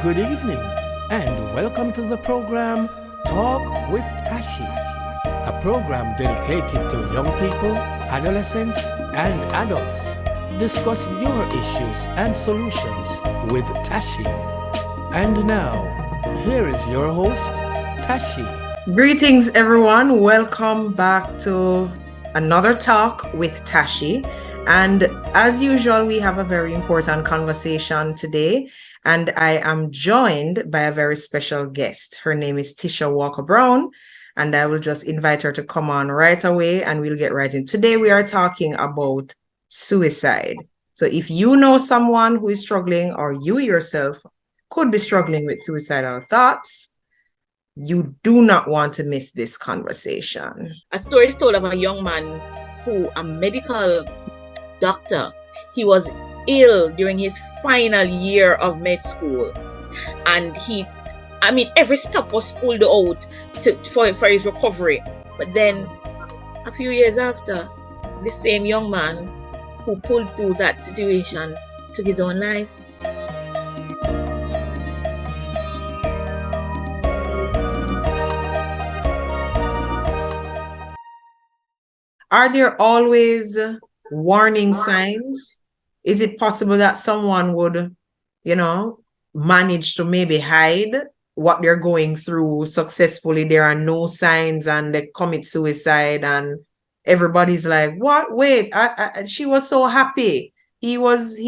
Good evening, and welcome to the program Talk with Tashi, a program dedicated to young people, adolescents, and adults, discussing your issues and solutions with Tashi. And now, here is your host, Tashi. Greetings, everyone. Welcome back to another talk with Tashi. And as usual, we have a very important conversation today. And I am joined by a very special guest. Her name is Tisha Walker Brown. And I will just invite her to come on right away and we'll get right in. Today, we are talking about suicide. So if you know someone who is struggling or you yourself could be struggling with suicidal thoughts, you do not want to miss this conversation. A story is told of a young man who, a medical doctor, he was ill during his final year of med school. And every step was pulled out for his recovery. But then, a few years after, the same young man who pulled through that situation took his own life. Are there always warning signs? Is it possible that someone would, manage to maybe hide what they're going through successfully? There are no signs and they commit suicide and everybody's like, what? Wait, she was so happy. He was,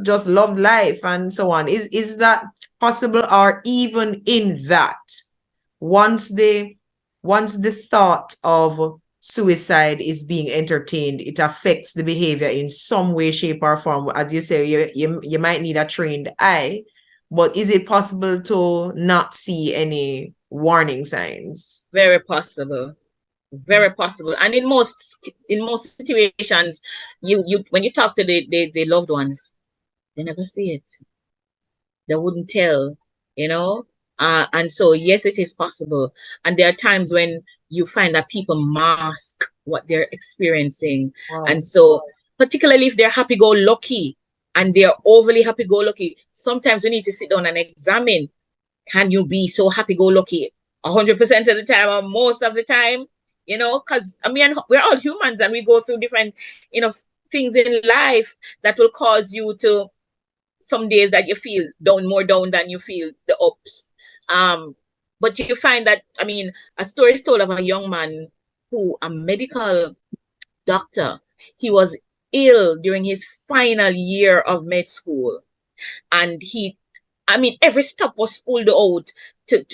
just loved life and so on. Is that possible? Or even in that, once the thought of suicide is being entertained, it affects the behavior in some way, shape, or form. As you say, you might need a trained eye, but is it possible to not see any warning signs? Very possible. Very possible. And in most situations, you when you talk to the loved ones, they never see it. They wouldn't tell, and so yes, it is possible. And there are times when you find that people mask what they're experiencing. Wow. And so particularly if they're happy-go-lucky and they're overly happy-go-lucky, sometimes we need to sit down and examine, can you be so happy-go-lucky 100% of the time or most of the time? Because we're all humans and we go through different, things in life that will cause you to, some days that you feel more down than you feel the ups. But you find that, a story is told of a young man who, a medical doctor, he was ill during his final year of med school. And every step was pulled out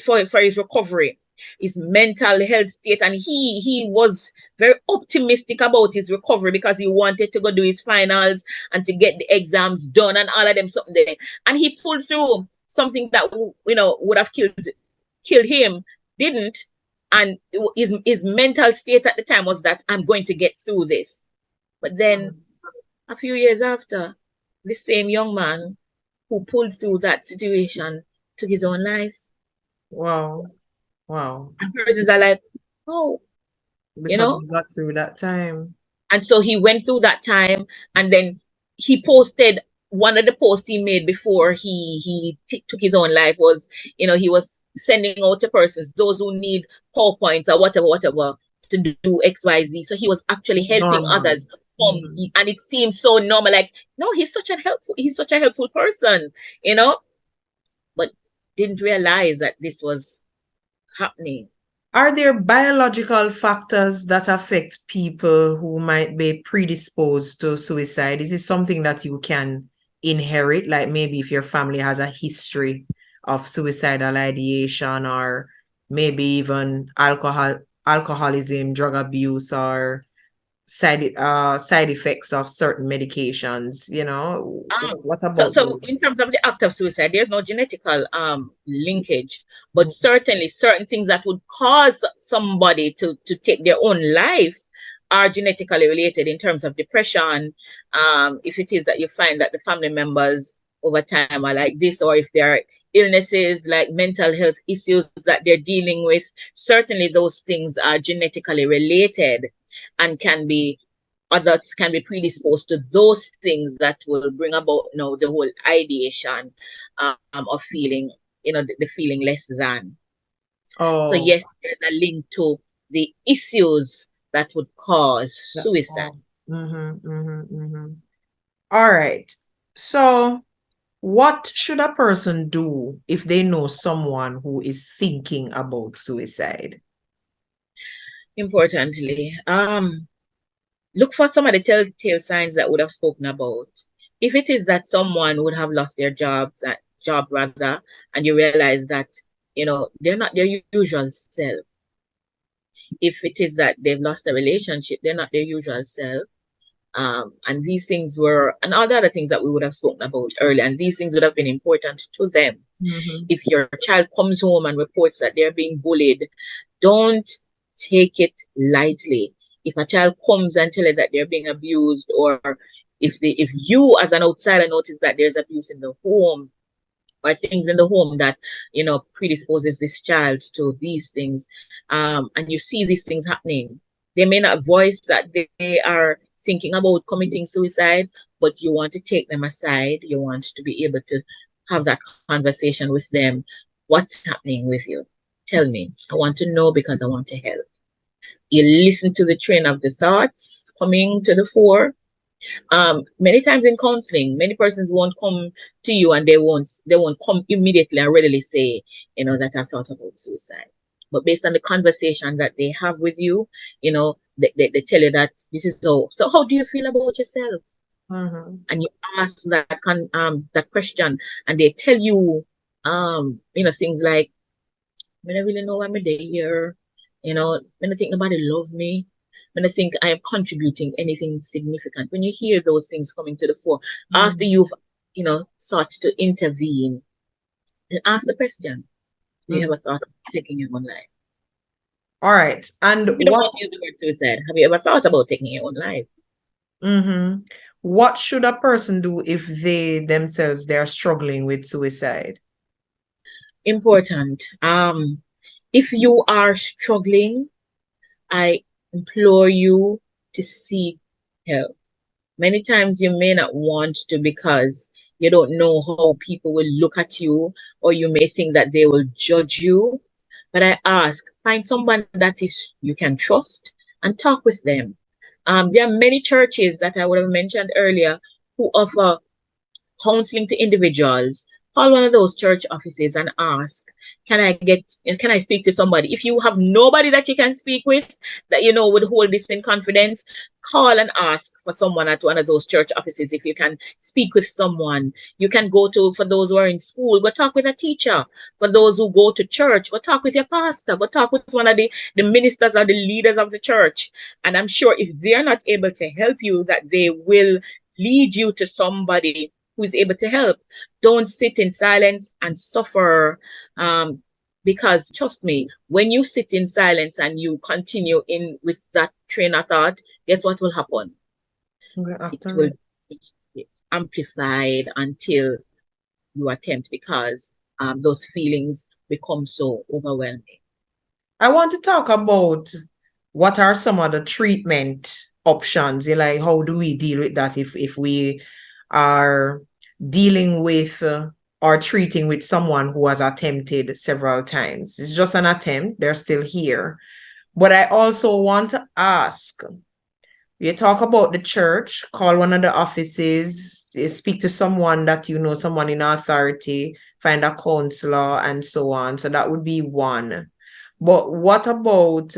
for his recovery, his mental health state. And he was very optimistic about his recovery because he wanted to go do his finals and to get the exams done and all of them something there. And he pulled through something that, would have killed him, didn't. And his mental state at the time was that I'm going to get through this. But then a few years after, the same young man who pulled through that situation took his own life. Wow. And persons are like, oh, because he got through that time. And so he went through that time, and then he posted one of the posts he made before he took his own life was, he was sending out to persons, those who need PowerPoints or whatever to do XYZ. So he was actually helping others. And it seems so normal, like, no, he's such a helpful person, but didn't realize that this was happening. Are there biological factors that affect people who might be predisposed to suicide? Is it something that you can inherit? Like maybe if your family has a history of suicidal ideation, or maybe even alcoholism, drug abuse, or side effects of certain medications, what about so in terms of the act of suicide, there's no genetical linkage, but certainly certain things that would cause somebody to take their own life are genetically related in terms of depression. If it is that you find that the family members over time are like this, or if there are illnesses like mental health issues that they're dealing with, certainly those things are genetically related and can be others can be predisposed to those things that will bring about the whole ideation of feeling, the feeling less than. So Oh, yes, there's a link to the issues that would cause that's suicide. all. Mm-hmm, mm-hmm, mm-hmm. All right. So, what should a person do if they know someone who is thinking about suicide? Importantly, look for some of the telltale signs that would have spoken about. If it is that someone would have lost their job rather, and you realize that they're not their usual self. If it is that they've lost a relationship, they're not their usual self. And these things were, and all the other things that we would have spoken about earlier, and these things would have been important to them. Mm-hmm. If your child comes home and reports that they're being bullied, don't take it lightly. If a child comes and tell you that they're being abused, or if you as an outsider notice that there's abuse in the home, or things in the home that predisposes this child to these things, and you see these things happening, they may not voice that they are thinking about committing suicide, but you want to take them aside. You want to be able to have that conversation with them. What's happening with you? Tell me. I want to know because I want to help. You listen to the train of the thoughts coming to the fore. Many times in counseling, many persons won't come to you and they won't come immediately and readily say, that I thought about suicide. But based on the conversation that they have with you, they tell you that this is so how do you feel about yourself? Mm-hmm. And you ask that question, and they tell you things like, I don't really know why I'm here. I don't think nobody loves me. I don't think I am contributing anything significant. When you hear those things coming to the fore, after Mm-hmm. you've, sought to intervene, then ask the question, do you Mm-hmm. ever thought of taking your own life? All right. And If you don't what want to use the word suicide, have you ever thought about taking your own life? mm-hmm. What should a person do if they themselves they are struggling with suicide? Important. If you are struggling, I implore you to seek help. Many times you may not want to because you don't know how people will look at you, or you may think that they will judge you. But I ask, find someone that is you can trust and talk with them. There are many churches that I would have mentioned earlier who offer counseling to individuals. Call one of those church offices and ask, can I speak to somebody? If you have nobody that you can speak with that would hold this in confidence, call and ask for someone at one of those church offices. If you can speak with someone, you can go to, for those who are in school, go talk with a teacher. For those who go to church, go talk with your pastor, go talk with one of the ministers or the leaders of the church. And I'm sure if they're not able to help you, that they will lead you to somebody who is able to help. Don't sit in silence and suffer. Because trust me, when you sit in silence and you continue in with that train of thought, guess what will happen? It will be amplified until you attempt, because those feelings become so overwhelming. I want to talk about what are some of the treatment options. Like, how do we deal with that if we are dealing with or treating with someone who has attempted several times? It's just an attempt, they're still here. But I also want to ask, you talk about the church, call one of the offices, speak to someone that you know, someone in authority, find a counselor, and so on. So that would be one. But what about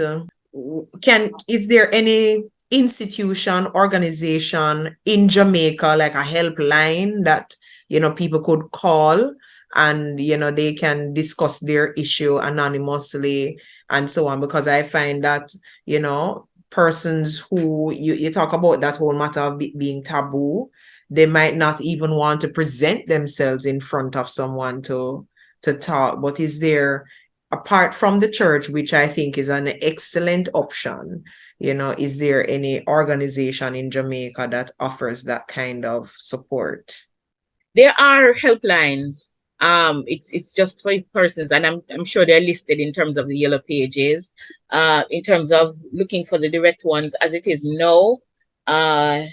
is there any institution, organization in Jamaica, like a helpline that people could call and they can discuss their issue anonymously and so on? Because I find that persons who you talk about that whole matter of being taboo, they might not even want to present themselves in front of someone to talk. But is there, apart from the church, which I think is an excellent option, is there any organization in Jamaica that offers that kind of support? There are helplines. It's just for persons, and I'm sure they're listed in terms of the yellow pages. In terms of looking for the direct ones, as it is now, I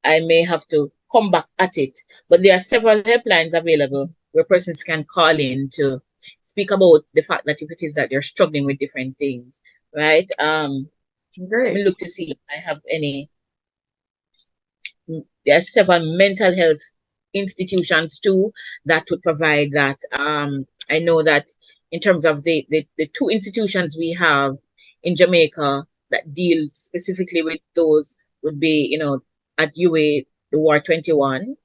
may have to come back at it. But there are several helplines available where persons can call in to speak about the fact that if it is that they're struggling with different things, right? Let me Great. look to see if I have any. There are several mental health institutions too that would provide that. I know that in terms of the two institutions we have in Jamaica that deal specifically with those would be, at UA, the War 21,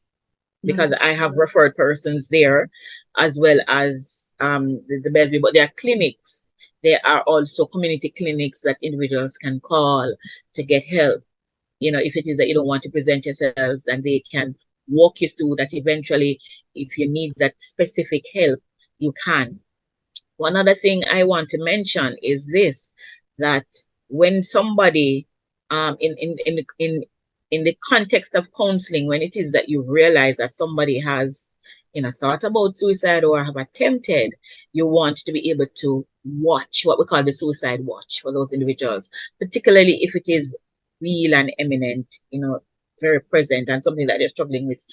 because Mhm. I have referred persons there, as well as the Bellevue, but there are clinics. There are also community clinics that individuals can call to get help. If it is that you don't want to present yourselves, then they can walk you through that eventually. If you need that specific help, you can. One other thing I want to mention is this, that when somebody, in the context of counseling, when it is that you realize that somebody has, thought about suicide or have attempted, you want to be able to watch what we call the suicide watch for those individuals, particularly if it is real and imminent, very present and something that they're struggling with.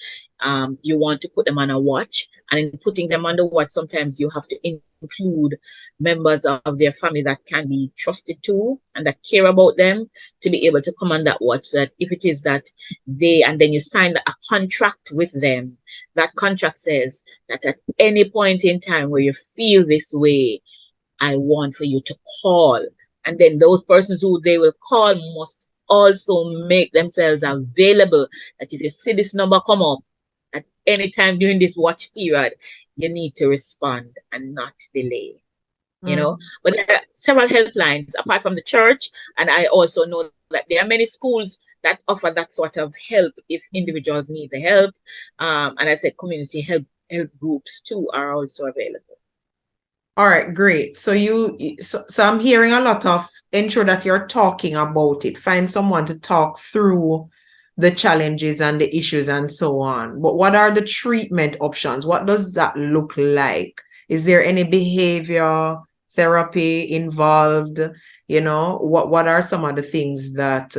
You want to put them on a watch, and in putting them on the watch, sometimes you have to include members of their family that can be trusted to and that care about them, to be able to come on that watch. So that if it is that and then you sign a contract with them, that contract says that at any point in time where you feel this way, I want for you to call. And then those persons who they will call must also make themselves available, that if you see this number come up at any time during this watch period, you need to respond and not delay. Mm. But there are several helplines apart from the church, and I also know that there are many schools that offer that sort of help if individuals need the help. And I said community help groups too are also available. All right, great. So I'm hearing a lot of ensure that you're talking about it. Find someone to talk through the challenges and the issues and so on. But what are the treatment options? What does that look like? Is there any behavior therapy involved? What are some of the things that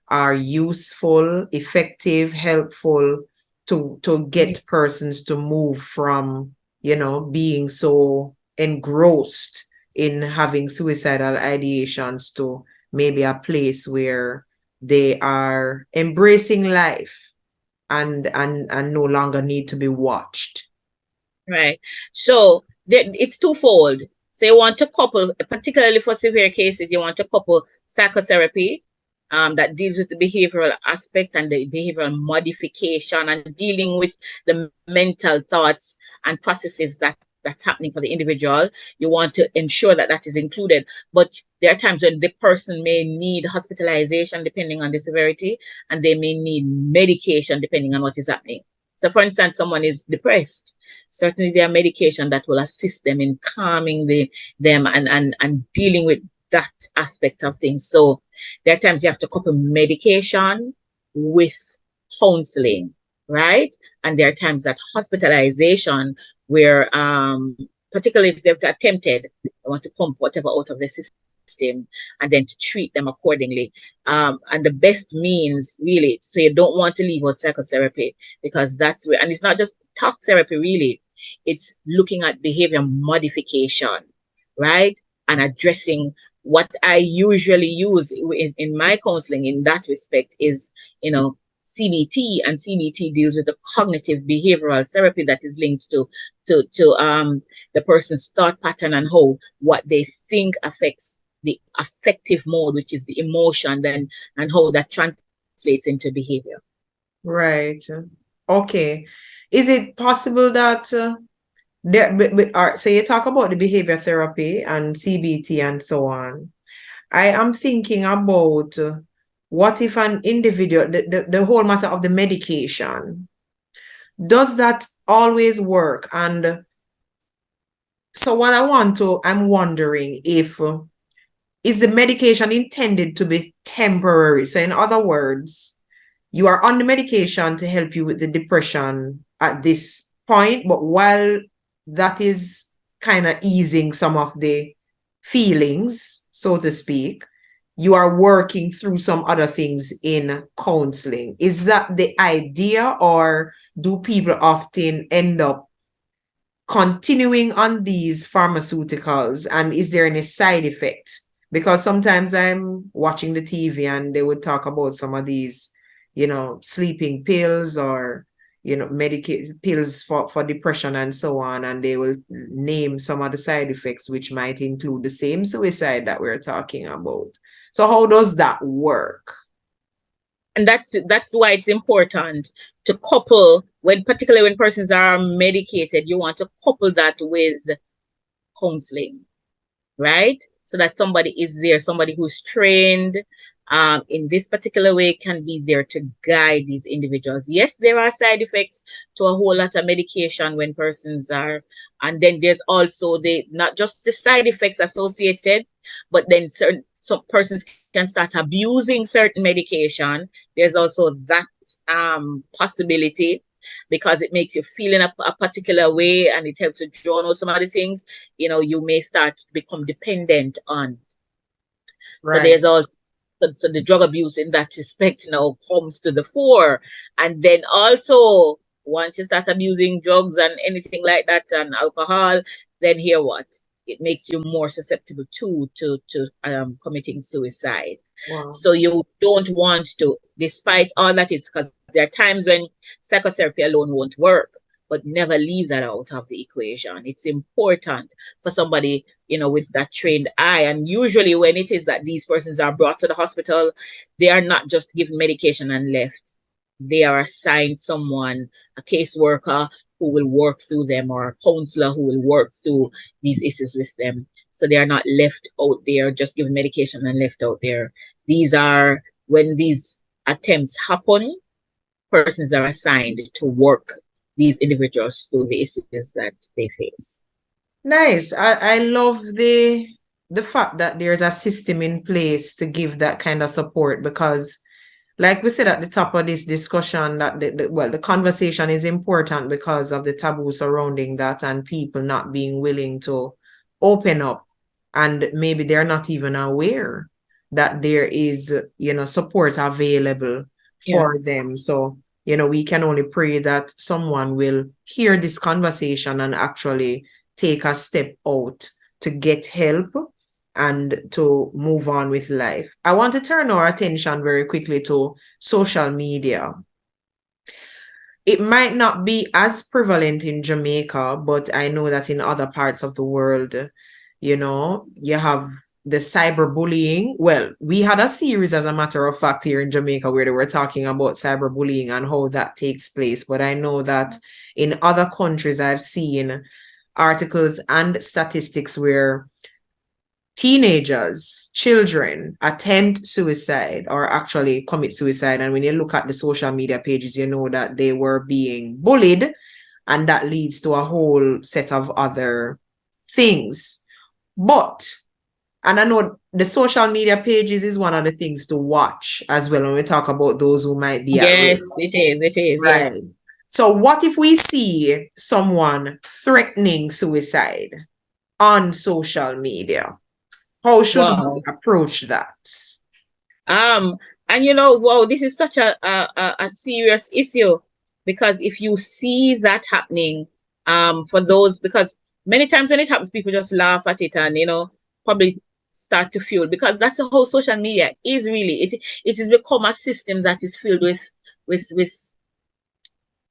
are useful, effective, helpful to get persons to move from, being so engrossed in having suicidal ideations to maybe a place where they are embracing life and no longer need to be watched. Right. So it's twofold. So you want to couple, particularly for severe cases, you want to couple psychotherapy that deals with the behavioral aspect and the behavioral modification and dealing with the mental thoughts and processes that's happening for the individual. You want to ensure that that is included. But there are times when the person may need hospitalization depending on the severity, and they may need medication depending on what is happening. So, for instance, someone is depressed. Certainly, there are medication that will assist them in calming them and dealing with that aspect of things. So, there are times you have to couple medication with counseling, right? And there are times that hospitalization, where, particularly if they've attempted, they want to pump whatever out of the system and then to treat them accordingly. And the best means, really, so you don't want to leave out psychotherapy, because that's where, and it's not just talk therapy, really, it's looking at behavior modification, right? And addressing what I usually use in my counseling in that respect is, CBT, and CBT deals with the cognitive behavioral therapy that is linked to the person's thought pattern and how what they think affects the affective mode, which is the emotion, then, and how that translates into behavior. Right. Okay. Is it possible that so you talk about the behavior therapy and CBT and so on. I am thinking about what if an individual, the whole matter of the medication, does that always work? And so I'm wondering if, is the medication intended to be temporary? So in other words, you are on the medication to help you with the depression at this point, but while that is kind of easing some of the feelings, so to speak, you are working through some other things in counseling. Is that the idea, or do people often end up continuing on these pharmaceuticals, and is there any side effect? Because sometimes I'm watching the TV and they would talk about some of these, sleeping pills, or pills for depression and so on, and they will name some of the side effects which might include the same suicide that we're talking about. So how does that work? And that's why it's important to couple, particularly when persons are medicated, you want to couple that with counseling, right? So that somebody is there, somebody who's trained in this particular way can be there to guide these individuals. Yes, there are side effects to a whole lot of medication when persons are, and then there's also not just the side effects associated, but then some persons can start abusing certain medication. There's also that possibility, because it makes you feel in a particular way and it helps you draw out some other things, you may start to become dependent on. Right. So there's also, so the drug abuse in that respect now comes to the fore. And then also, once you start abusing drugs and anything like that and alcohol, then here what? It makes you more susceptible to committing suicide. Wow. So you don't want to, despite all that is, because there are times when psychotherapy alone won't work, but never leave that out of the equation. It's important for somebody, with that trained eye. And usually when it is that these persons are brought to the hospital, they are not just given medication and left. They are assigned someone, a caseworker who will work through them, or a counselor who will work through these issues with them. So they are not left out there, just given medication and left out there. These are, when these attempts happen, persons are assigned to work these individuals through the issues that they face. Nice. I love the fact that there's a system in place to give that kind of support, because like we said at the top of this discussion, that the conversation is important because of the taboo surrounding that and people not being willing to open up, and maybe they're not even aware that there is, support available for them. So, we can only pray that someone will hear this conversation and actually take a step out to get help and to move on with life. I want to turn our attention very quickly to social media. It might not be as prevalent in Jamaica, but I know that in other parts of the world, you have the cyberbullying. Well, we had a series, as a matter of fact, here in Jamaica where they were talking about cyberbullying and how that takes place. But I know that in other countries, I've seen articles and statistics where teenagers, children attempt suicide or actually commit suicide. And when you look at the social media pages, you know that they were being bullied, and that leads to a whole set of other things. But, and I know the social media pages is one of the things to watch as well when we talk about those who might be at risk. Yes, it is, right. Yes. So what if we see someone threatening suicide on social media? How should we approach that? And this is such a serious issue, because if you see that happening, for those, because many times when it happens, people just laugh at it and probably start to fuel, because that's how social media is really. It has become a system that is filled with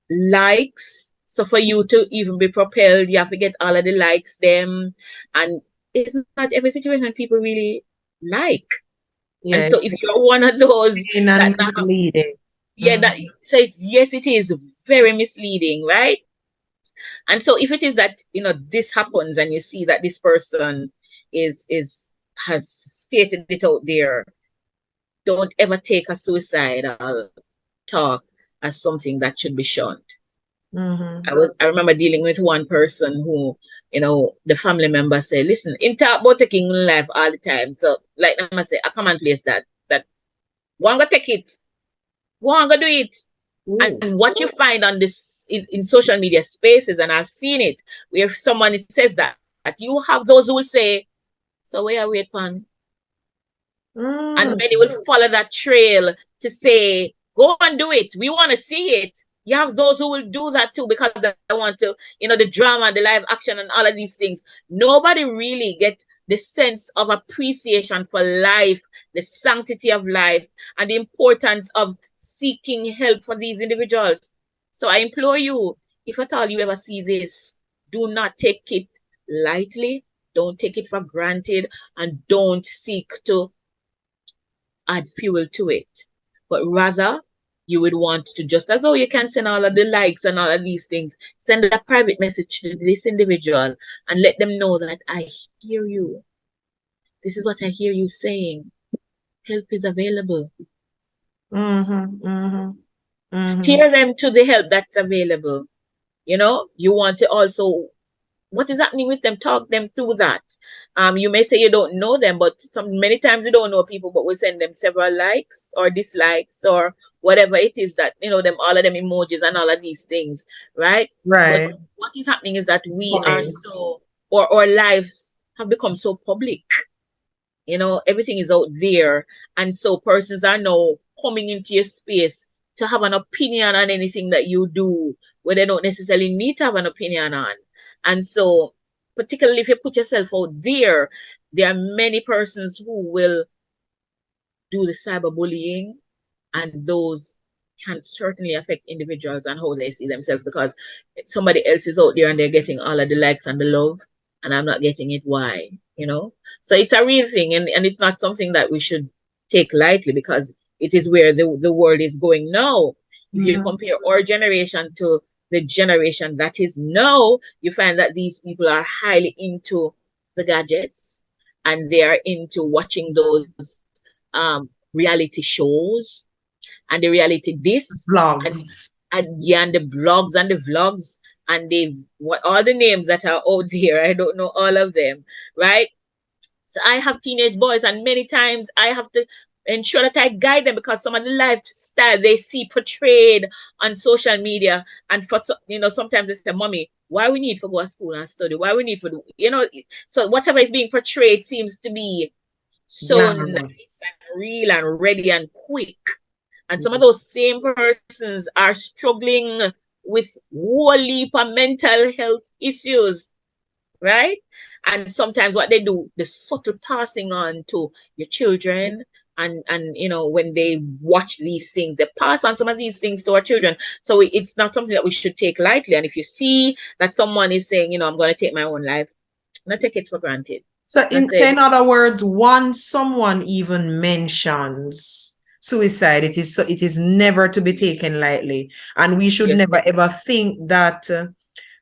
likes. So for you to even be propelled, you have to get all of the likes them, and it's not every situation people really like. Yeah, and so if you're one of those that misleading. Yes, it is very misleading, right? And so if it is that this happens and you see that this person has stated it out there, don't ever take a suicidal talk as something that should be shunned. I remember dealing with one person who, the family member said, listen, him talk about taking life all the time. So like I say, I come and place that one go take it, one go do it. And what you find on this in social media spaces, and I've seen it, where someone says that you have those who will say, so where are we upon? And many will follow that trail to say, go and do it. We want to see it. You have those who will do that too because they want to, the drama, the live action, and all of these things. Nobody really get the sense of appreciation for life, the sanctity of life, and the importance of seeking help for these individuals. So I implore you, if at all you ever see this, do not take it lightly. Don't take it for granted, and don't seek to add fuel to it. But rather, you would want to, just as though you can send all of the likes and all of these things, send a private message to this individual and let them know that I hear you. This is what I hear you saying. Help is available. Steer them to the help that's available. You want to also, what is happening with them, talk them through that. You may say you don't know them, but many times you don't know people, but we send them several likes or dislikes or whatever it is that, them, all of them emojis and all of these things, right? But what is happening is that we are so, or our lives have become so public. Everything is out there. And so persons are now coming into your space to have an opinion on anything that you do, where they don't necessarily need to have an opinion on. And so, particularly if you put yourself out there are many persons who will do the cyberbullying, and those can certainly affect individuals and how they see themselves, because somebody else is out there and they're getting all of the likes and the love, and I'm not getting it. Why? So it's a real thing, and it's not something that we should take lightly, because it is where the world is going now. If you compare our generation to the generation that is now, you find that these people are highly into the gadgets, and they are into watching those reality shows and the reality this vlogs and the blogs and the vlogs, and all the names that are out there. I don't know all of them, right? So I have teenage boys, and many times I have to ensure that I guide them, because some of the lifestyle they see portrayed on social media, and for sometimes they say, "Mommy, why we need to go to school and study? Why we need to do?" So whatever is being portrayed seems to be so nice and real and ready and quick. And some of those same persons are struggling with whole heap of mental health issues, right? And sometimes what they do, the subtle passing on to your children, and when they watch these things, they pass on some of these things to our children. So it's not something that we should take lightly. And if you see that someone is saying, I'm going to take my own life, not take it for granted. So in other words, once someone even mentions suicide, it is never to be taken lightly, and we should never ever think that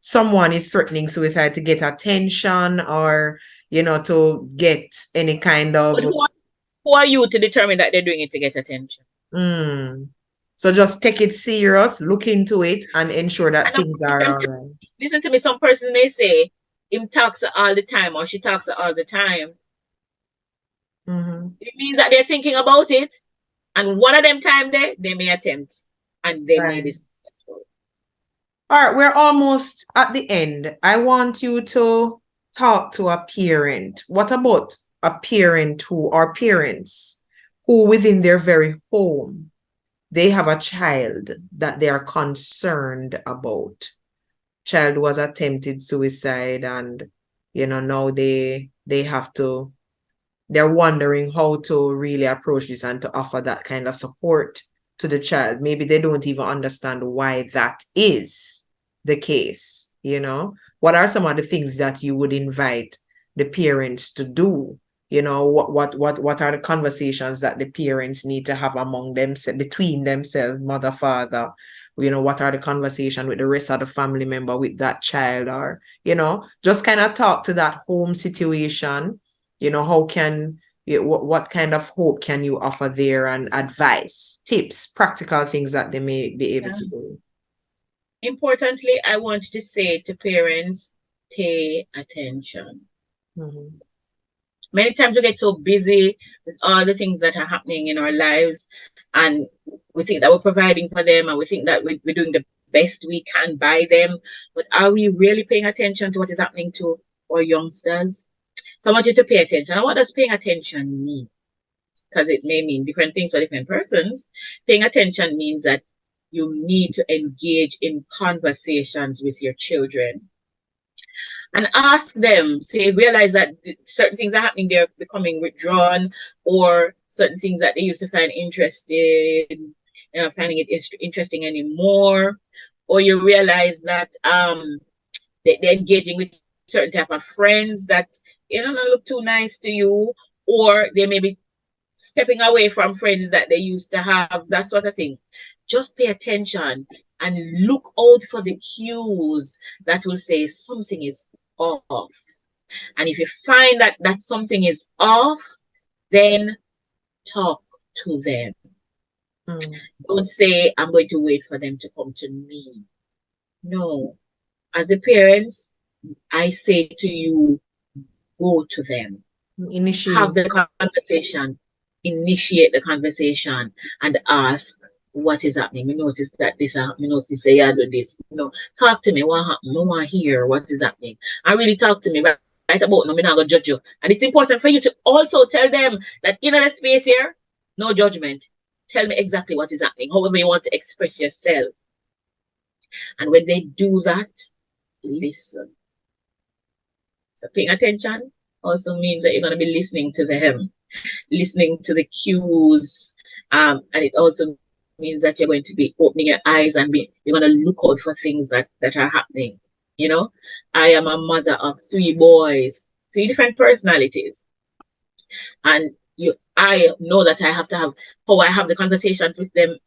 someone is threatening suicide to get attention, or to get any kind of. But who are you to determine that they're doing it to get attention? So just take it serious, look into it, and ensure that things are all right. Listen to me. Some person may say him talks all the time, or she talks all the time. It means that they're thinking about it, and one of them time they may attempt, and they may be successful. All right, we're almost at the end. I want you to talk to a parent. What about a parent or parents who within their very home, they have a child that they are concerned about? Child was attempted suicide, and now they're wondering how to really approach this and to offer that kind of support to the child. Maybe they don't even understand why that is the case. What are some of the things that you would invite the parents to do? What are the conversations that the parents need to have among themselves, between themselves, mother, father? What are the conversations with the rest of the family member, with that child? Or just kind of talk to that home situation. What kind of hope can you offer there, and advice, tips, practical things that they may be able to do? Importantly, I want to say to parents, pay attention. Many times we get so busy with all the things that are happening in our lives, and we think that we're providing for them, and we think that we're doing the best we can by them. But are we really paying attention to what is happening to our youngsters? So I want you to pay attention. And what does paying attention mean? because it may mean different things for different persons. Paying attention means that you need to engage in conversations with your children and ask them. So you realize that certain things are happening, they're becoming withdrawn, or certain things that they used to find interested, they're not finding it interesting anymore, or you realize that they're engaging with certain type of friends that don't look too nice to you, or they may be stepping away from friends that they used to have, that sort of thing. Just pay attention and look out for the cues that will say something is off. And if you find that something is off, then talk to them. Don't say, I'm going to wait for them to come to me. No. As a parent, I say to you, go to them. Have the conversation. Initiate the conversation and ask, what is happening? We notice that this happened. We notice say you do this. Talk to me. What happened? I want to hear what is happening. And really talk to me. Right about no, I'm not gonna judge you. And it's important for you to also tell them that in the space here, no judgment. Tell me exactly what is happening, however you want to express yourself. And when they do that, listen. So paying attention also means that you're going to be listening to them, listening to the cues. And it also means that you're going to be opening your eyes and you're going to look out for things that are happening. I am a mother of 3 boys, 3 different personalities. And I know that I have to have, how I have the conversations with them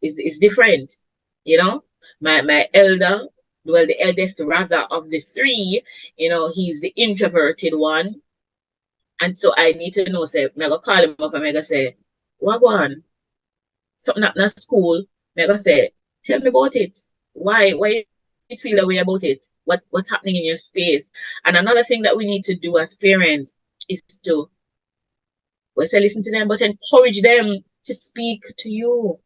is different. My elder, well, the eldest rather of the 3, he's the introverted one. And so I need to know, say, I'm going to call him up and I'm going to say, what on? Something happened at school. I'm going to say, tell me about it. Why you feel a way about it? What's happening in your space? And another thing that we need to do as parents is to, say listen to them, but encourage them to speak to you.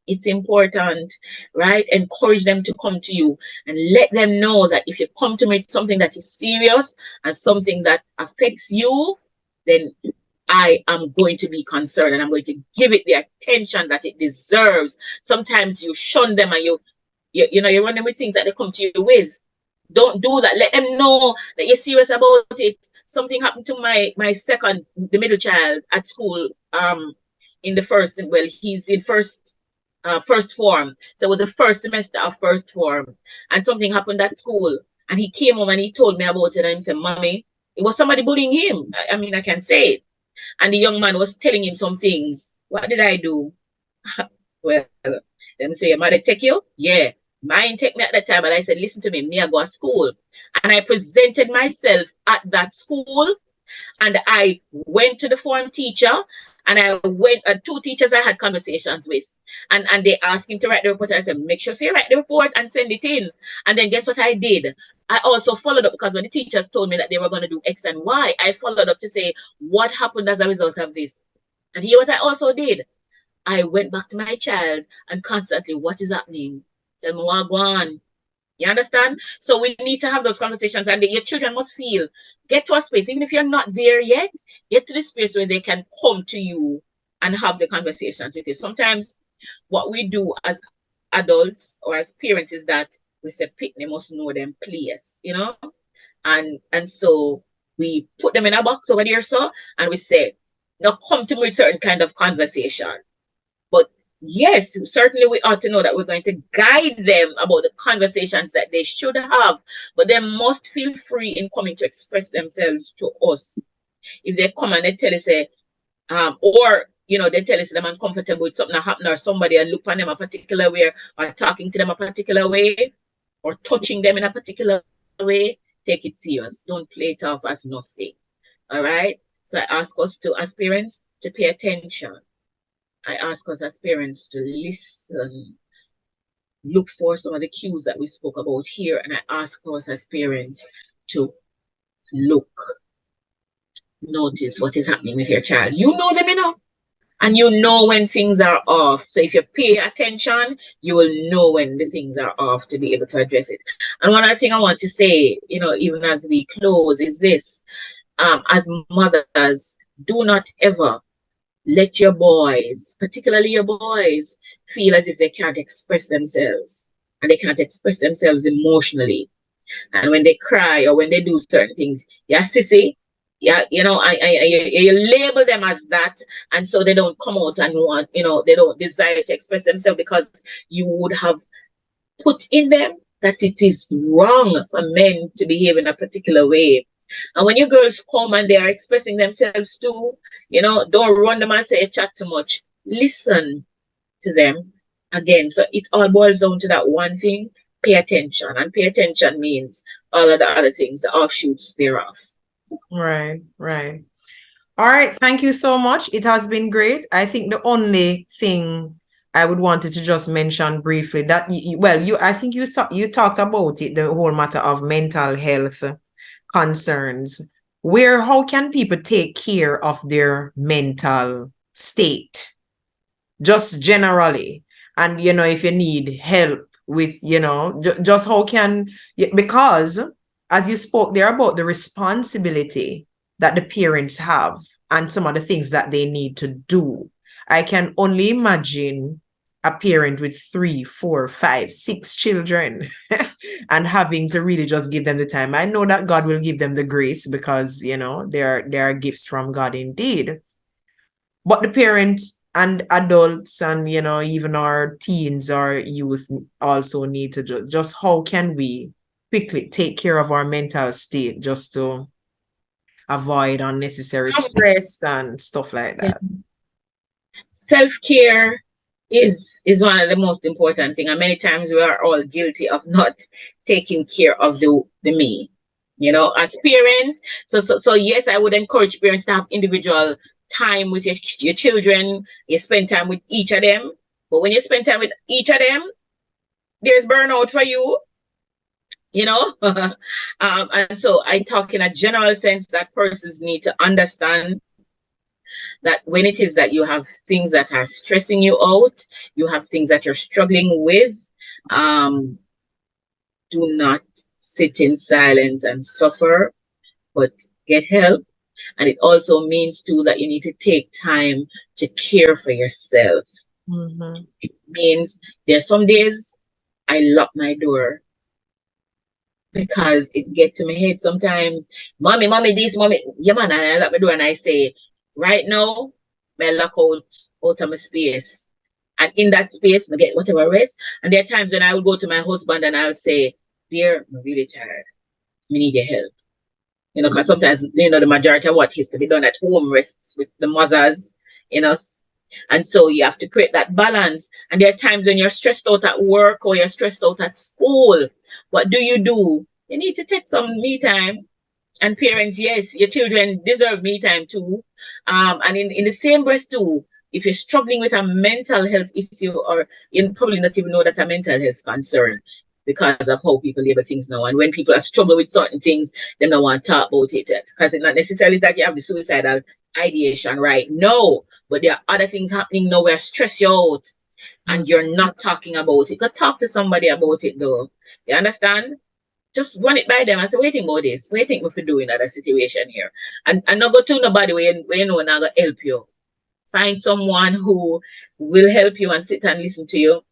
It's important, right? Encourage them to come to you and let them know that if you come to me with something that is serious and something that affects you, then I am going to be concerned and I'm going to give it the attention that it deserves. Sometimes you shun them and you run them with things that they come to you with. Don't do that. Let them know that you're serious about it. Something happened to my second, the middle child at school. In the first, well, he's in first form. So it was the first semester of first form. And something happened at school. And he came home and he told me about it. And he said, Mommy, it was somebody bullying him. I mean, I can say it. And the young man was telling him some things. What did I do? Well, them say, your mother take you? Yeah. Mine take me at that time. And I said, listen to me, I go to school. And I presented myself at that school. And I went to the form teacher. And I went, 2 teachers I had conversations with. And they asked him to write the report. I said, make sure you write the report and send it in. And then guess what I did? I also followed up, because when the teachers told me that they were going to do X and Y, I followed up to say, what happened as a result of this? And here what I also did. I went back to my child and constantly, what is happening? Tell me what go on. You understand? So we need to have those conversations, and your children must get to a space, even if you're not there yet, get to the space where they can come to you and have the conversations with you. Sometimes what we do as adults or as parents is that we say, pick, they must know them place, and so we put them in a box over there, and we say, now come to me with certain kind of conversation. But yes, certainly we ought to know that we're going to guide them about the conversations that they should have, but they must feel free in coming to express themselves to us. If they come and they tell us, or they tell us they're uncomfortable with something that happened, or somebody and look on them a particular way, or talking to them a particular way, or touching them in a particular way, take it serious. Don't play it off as nothing. All right? So I ask us to, as parents, to pay attention. I ask us as parents to listen, look for some of the cues that we spoke about here, and I ask us as parents to notice what is happening with your child. You know them, and you know when things are off. So if you pay attention, you will know when the things are off to be able to address it. And one other thing I want to say, even as we close, is this. As mothers, do not ever let your boys, particularly your boys, feel as if they can't express themselves and they can't express themselves emotionally. And when they cry or when they do certain things, yeah, sissy, yeah, you label them as that, and so they don't come out and want, they don't desire to express themselves because you would have put in them that it is wrong for men to behave in a particular way. And when your girls come and they are expressing themselves too, don't run them and say chat too much. Listen to them again. So it all boils down to that one thing: pay attention. And pay attention means all of the other things, the offshoots thereof. Right, right. All right, thank you so much. It has been great. I think the only thing I would wanted to just mention briefly that I think you talked about it, the whole matter of mental health concerns. How can people take care of their mental state? Just generally. And if you need help with, just how because as you spoke there about the responsibility that the parents have and some of the things that they need to do. I can only imagine a parent with 3, 4, 5, 6 children and having to really just give them the time. I know that God will give them the grace because, there are gifts from God indeed. But the parents and adults and, even our teens or youth also need to just how can we quickly take care of our mental state just to avoid unnecessary stress and stuff like that. Self-care is one of the most important things, and many times we are all guilty of not taking care of the me, as parents. So yes, I would encourage parents to have individual time with your children. You spend time with each of them, but when you spend time with each of them, there's burnout for you. And so I talk in a general sense that persons need to understand that when it is that you have things that are stressing you out, you have things that you're struggling with, do not sit in silence and suffer, but get help. And it also means too that you need to take time to care for yourself. Mm-hmm. It means there's some days I lock my door because it get to my head sometimes. Mommy, this, mommy. Yeah, man, and I lock my door and I say, right now, I lock out of my space. And in that space, I get whatever rest. And there are times when I will go to my husband and I'll say, dear, I'm really tired. I need your help. Because sometimes, the majority of what is to be done at home rests with the mothers, and so you have to create that balance. And there are times when you're stressed out at work or you're stressed out at school. What do? You need to take some me time. And parents, yes, your children deserve me time too. And in the same breath too, if you're struggling with a mental health issue, or you probably not even know that a mental health concern because of how people label things now. And when people are struggling with certain things, they don't want to talk about it, because it's not necessarily that you have the suicidal ideation right now, but there are other things happening now where stress you out and you're not talking about it. Go talk to somebody about it though. You understand? Just run it by them and say, waiting about this. What do you think we could do in that situation here? And not go to nobody where you know not going to help you. Find someone who will help you and sit and listen to you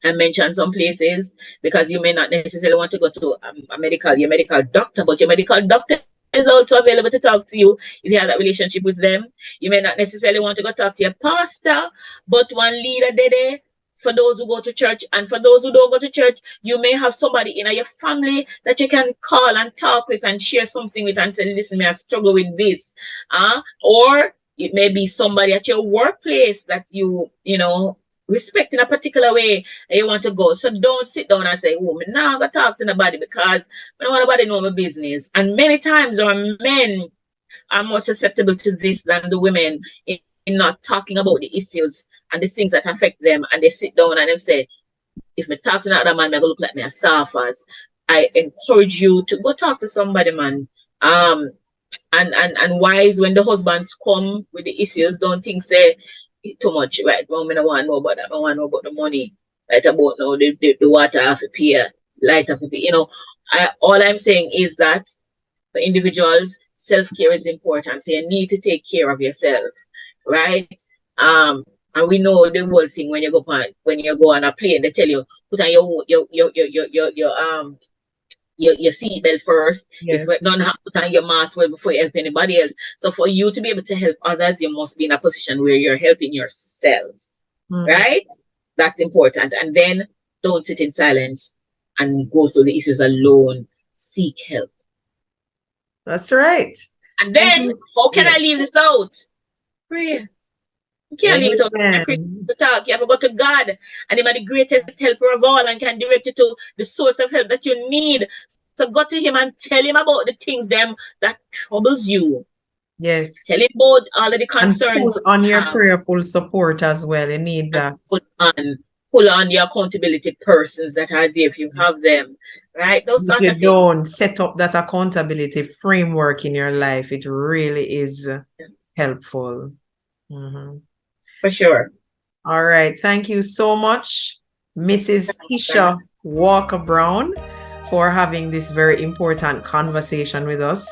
and mention some places, because you may not necessarily want to go to your medical doctor, but your medical doctor is also available to talk to you if you have that relationship with them. You may not necessarily want to go talk to your pastor, but one leader there for those who go to church. And for those who don't go to church, you may have somebody in your family that you can call and talk with and share something with and say, listen, I struggle with this. Or it may be somebody at your workplace that you respect in a particular way and you want to go. So don't sit down and say, oh, I'm not going to talk to nobody because I don't want nobody to know my business. And many times our men are more susceptible to this than the women in not talking about the issues and the things that affect them. And they sit down and they say, if I talk to another man, I'm going to look like me a sophos. I encourage you to go talk to somebody, man. And wives, when the husbands come with the issues, don't think say too much, right? Well, I don't want to know about that. I want to know about the money. Right about now, the water have to pay, light have to pay. All I'm saying is that for individuals, self-care is important. So you need to take care of yourself, right? And we know the whole thing when you go on a plane, they tell you put on your seatbelt first. If you Yes. don't have to put on your mask well before you help anybody else. So for you to be able to help others, you must be in a position where you're helping yourself, right? That's important. And then don't sit in silence and go through the issues alone. Seek help. That's right. And then, how can I Yes. leave this out? Pray. You can't leave it out. A Christian Amen. to talk. You have to go to God, and Him are the greatest helper of all, and can direct you to the source of help that you need. So go to Him and tell Him about the things them that troubles you. Yes. Tell Him about all of the And pull concerns you on your have. prayerful support as well. You need that. Pull on your accountability persons that are there if you have them, right? Those If sort you of things. don't set up that accountability framework in your life, it really is helpful. For sure. All right. Thank you so much, Mrs. Tisha Walker Brown, for having this very important conversation with us.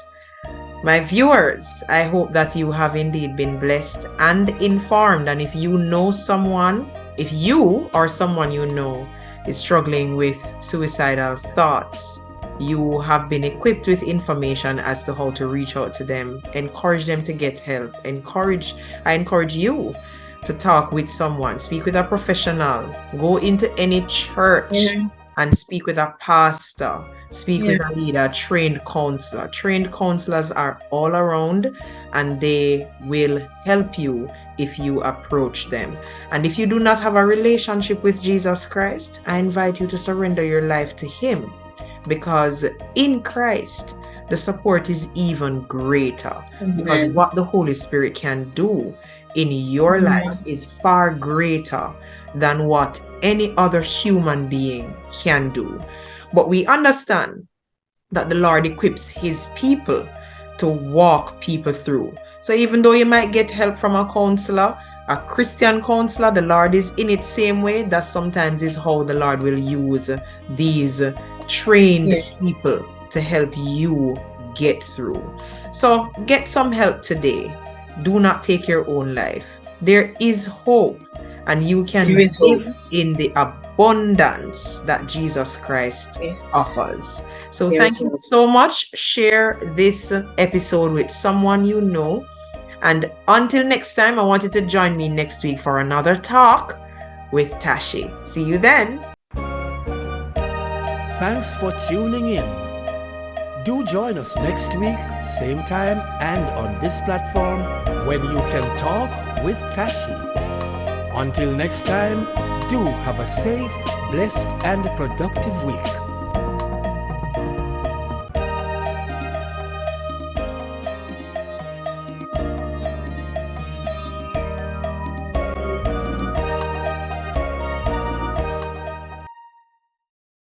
My viewers, I hope that you have indeed been blessed and informed. And if you know someone, if you or someone you know is struggling with suicidal thoughts, you have been equipped with information as to how to reach out to them. Encourage them to get help. I encourage you to talk with someone, speak with a professional, go into any church and speak with a pastor, speak with a leader, a trained counselor. Trained counselors are all around and they will help you if you approach them. And if you do not have a relationship with Jesus Christ, I invite you to surrender your life to Him, because in Christ, the support is even greater. Because what the Holy Spirit can do in your life is far greater than what any other human being can do. But we understand that the Lord equips His people to walk people through. So even though you might get help from a counselor, a Christian counselor, the Lord is in it same way. That sometimes is how the Lord will use these trained people to help you get through. So get some help today. Do not take your own life. There is hope, and you can live in the abundance that Jesus Christ offers. So thank you so much. Share this episode with someone you know. And until next time, I want you to join me next week for another talk with Tashi. See you then. Thanks for tuning in. Do join us next week, same time and on this platform, when you can talk with Tashi. Until next time, do have a safe, blessed and productive week.